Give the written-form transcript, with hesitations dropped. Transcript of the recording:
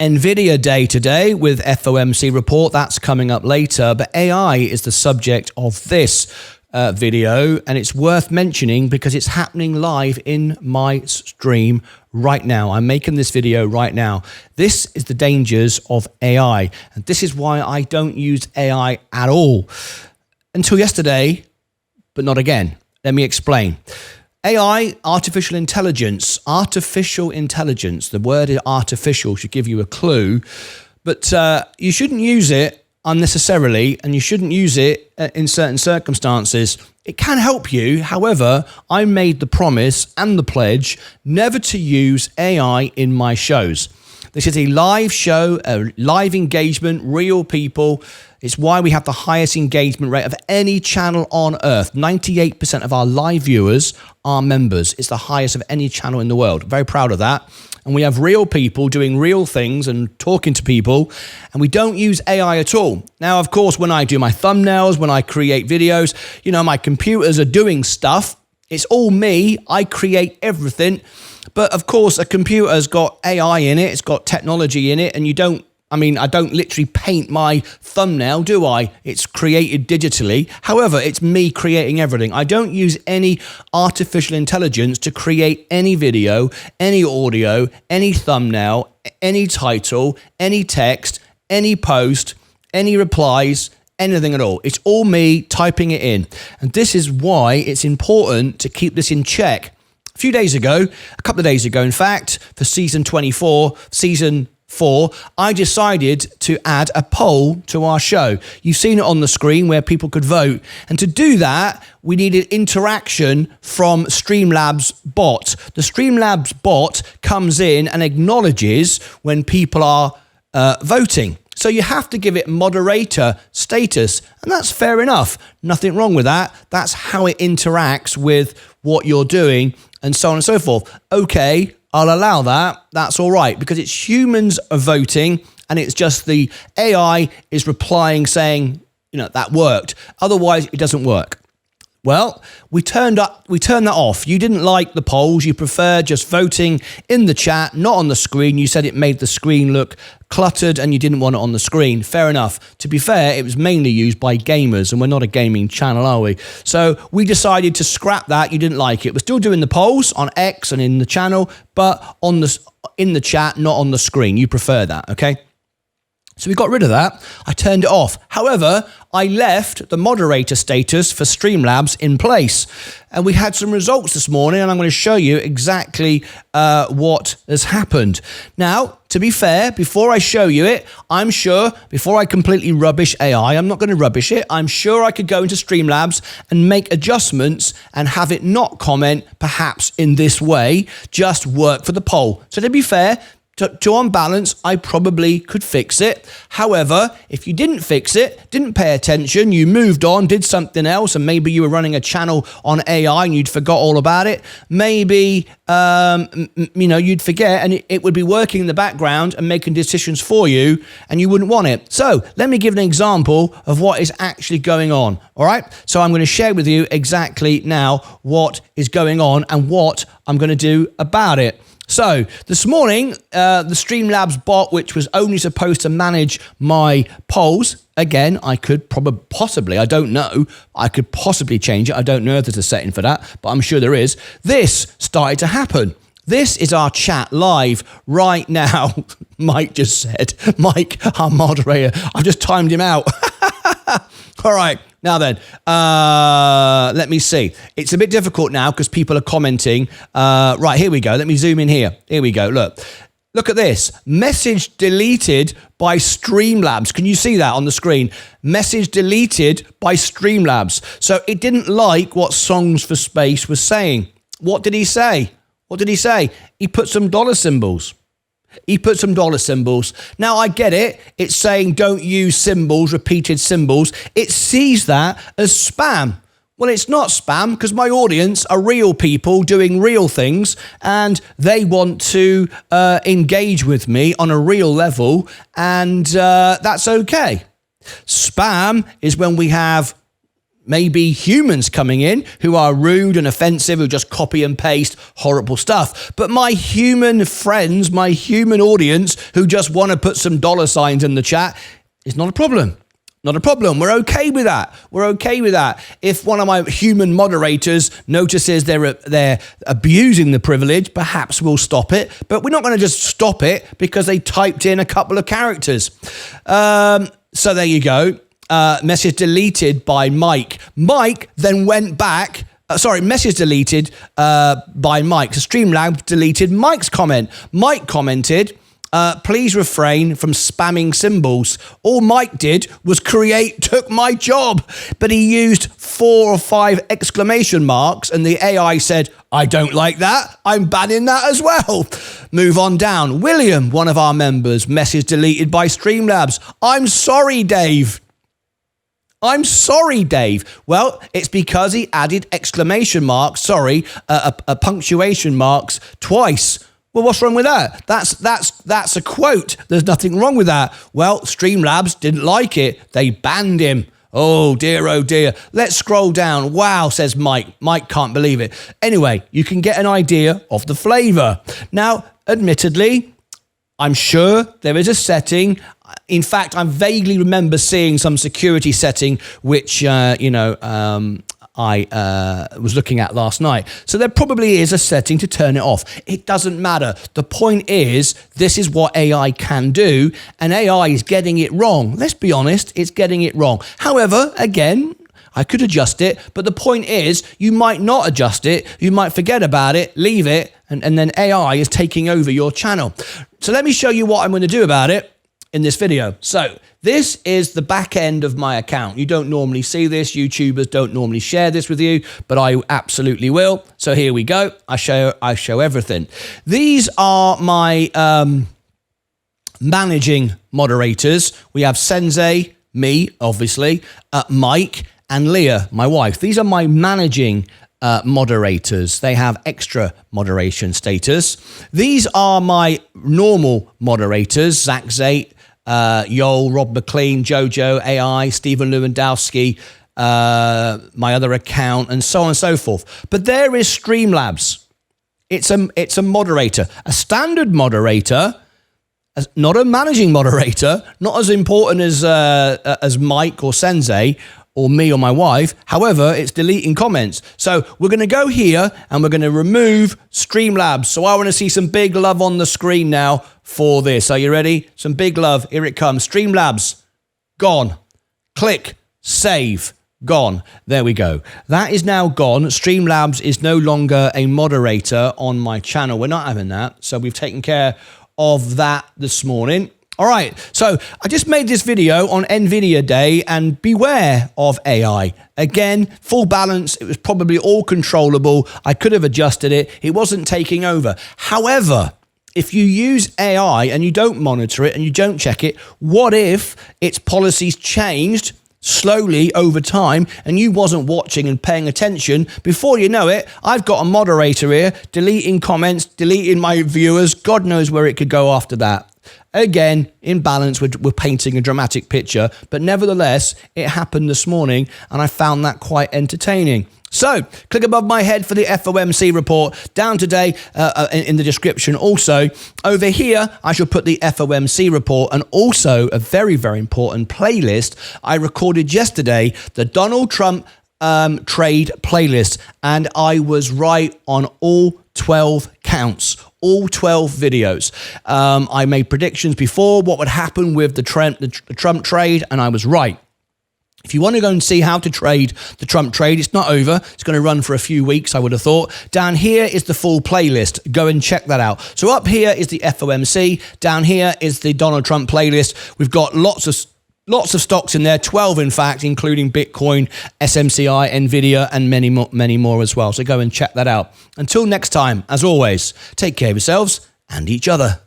NVIDIA Day today with FOMC report. That's coming up later. But AI is the subject of this video, and it's worth mentioning because it's happening live in my stream right now. I'm making this video right now. This is the dangers of AI, and this is why I don't use AI at all until yesterday, but not again. Let me explain. AI, artificial intelligence, the word artificial should give you a clue, but you shouldn't use it unnecessarily, and you shouldn't use it in certain circumstances. It can help you. However, I made the promise and the pledge never to use AI in my shows. This is a live show, a live engagement, real people. It's why we have the highest engagement rate of any channel on earth. 98% of our live viewers are members. It's the highest of any channel in the world. Very proud of that. And we have real people doing real things and talking to people, and we don't use AI at all. Now, of course, when I do my thumbnails, when I create videos, you know, my computers are doing stuff. It's all me. I create everything. But of course, a computer's got AI in it. It's got technology in it, and I don't literally paint my thumbnail, do I? It's created digitally. However, it's me creating everything. I don't use any artificial intelligence to create any video, any audio, any thumbnail, any title, any text, any post, any replies, anything at all. It's all me typing it in. And this is why it's important to keep this in check. A couple of days ago, in fact, for season 24, season 4, I decided to add a poll to our show. You've seen it on the screen where people could vote. And to do that, we needed interaction from Streamlabs bot. The Streamlabs bot comes in and acknowledges when people are voting. So you have to give it moderator status, and that's fair enough. Nothing wrong with that. That's how it interacts with what you're doing, and so on and so forth. Okay, I'll allow that. That's all right, because it's humans are voting, and it's just the AI is replying saying, you know, that worked. Otherwise, it doesn't work. Well, we turned that off. You didn't like the polls. You preferred just voting in the chat, not on the screen. You said it made the screen look cluttered and you didn't want it on the screen. Fair enough. To be fair, it was mainly used by gamers, and we're not a gaming channel, are we? So we decided to scrap that. You didn't like it. We're still doing the polls on X and in the channel, but in the chat, not on the screen. You prefer that, okay? So we got rid of that. I turned it off. However, I left the moderator status for Streamlabs in place. And we had some results this morning, and I'm going to show you exactly what has happened. Now, to be fair, before I show you it, I'm sure, before I completely rubbish AI, I'm not going to rubbish it. I'm sure I could go into Streamlabs and make adjustments and have it not comment perhaps in this way, just work for the poll. So to be fair, to on balance, I probably could fix it. However, if you didn't fix it, didn't pay attention, you moved on, did something else, and maybe you were running a channel on AI and you'd forgot all about it, maybe you'd forget, and it would be working in the background and making decisions for you, and you wouldn't want it. So let me give an example of what is actually going on. All right. So I'm going to share with you exactly now what is going on and what I'm going to do about it. So this morning, the Streamlabs bot, which was only supposed to manage my polls, again, I could possibly, I don't know, I could possibly change it. I don't know if there's a setting for that, but I'm sure there is. This started to happen. This is our chat live right now. Mike just said, Mike, our moderator, I've just timed him out. All right. Now then, let me see. It's a bit difficult now because people are commenting. Right, here we go. Let me zoom in here. Here we go. Look at this. Message deleted by Streamlabs. Can you see that on the screen? Message deleted by Streamlabs. So it didn't like what Songs for Space was saying. What did he say? He put some dollar symbols. Now, I get it. It's saying don't use symbols, repeated symbols. It sees that as spam. Well, it's not spam because my audience are real people doing real things, and they want to engage with me on a real level, and that's okay. Spam is when we have maybe humans coming in who are rude and offensive, who just copy and paste horrible stuff. But my human friends, my human audience who just want to put some dollar signs in the chat, is not a problem. Not a problem. We're okay with that. We're okay with that. If one of my human moderators notices they're abusing the privilege, perhaps we'll stop it. But we're not going to just stop it because they typed in a couple of characters. So there you go. Message deleted by Mike. Mike then went back. Message deleted by Mike. So Streamlabs deleted Mike's comment. Mike commented, please refrain from spamming symbols. All Mike did was took my job. But he used 4 or 5 exclamation marks and the AI said, I don't like that. I'm banning that as well. Move on down. William, one of our members, message deleted by Streamlabs. I'm sorry, Dave. I'm sorry, Dave. Well, it's because he added exclamation marks, a punctuation marks twice. Well, what's wrong with that? That's a quote. There's nothing wrong with that. Well, Streamlabs didn't like it. They banned him. Oh dear, oh dear. Let's scroll down. Wow, says Mike. Mike can't believe it. Anyway, you can get an idea of the flavor. Now, admittedly, I'm sure there is a setting. In fact, I vaguely remember seeing some security setting, which, I was looking at last night. So there probably is a setting to turn it off. It doesn't matter. The point is, this is what AI can do, and AI is getting it wrong. Let's be honest, it's getting it wrong. However, again, I could adjust it, but the point is, you might not adjust it, you might forget about it, leave it, and then AI is taking over your channel. So let me show you what I'm going to do about it in this video. So this is the back end of my account. You don't normally see this. YouTubers don't normally share this with you, but I absolutely will. So here we go. I show everything. These are my managing moderators. We have Sensei, me, obviously, Mike, and Leah, my wife. These are my managing moderators. They have extra moderation status. These are my normal moderators, Zach Zate, Yoel, Rob McLean, Jojo, AI, Stephen Lewandowski, my other account, and so on and so forth. But there is Streamlabs. It's a moderator, a standard moderator, not a managing moderator, not as important as Mike or Sensei, or me or my wife. However, it's deleting comments. So we're going to go here and we're going to remove Streamlabs. So I want to see some big love on the screen now for this. Are you ready? Some big love. Here it comes. Streamlabs, gone. Click, save, gone. There we go. That is now gone. Streamlabs is no longer a moderator on my channel. We're not having that. So we've taken care of that this morning. All right, so I just made this video on NVIDIA Day, and beware of AI. Again, full balance, it was probably all controllable. I could have adjusted it. It wasn't taking over. However, if you use AI and you don't monitor it and you don't check it, what if its policies changed slowly over time and you wasn't watching and paying attention? Before you know it, I've got a moderator here, deleting comments, deleting my viewers. God knows where it could go after that. Again, in balance, we're painting a dramatic picture, but nevertheless, it happened this morning, and I found that quite entertaining. So, click above my head for the FOMC report. Down today in the description. Also, over here, I shall put the FOMC report and also a very, very important playlist I recorded yesterday, the Donald Trump trade playlist, and I was right on all 12 counts. All 12 videos. I made predictions before what would happen with the Trump trade, and I was right. If you want to go and see how to trade the Trump trade, it's not over. It's going to run for a few weeks, I would have thought. Down here is the full playlist. Go and check that out. So up here is the FOMC. Down here is the Donald Trump playlist. We've got lots of stocks in there, 12 in fact, including Bitcoin, SMCI, NVIDIA, and many more as well. So go and check that out. Until next time, as always, take care of yourselves and each other.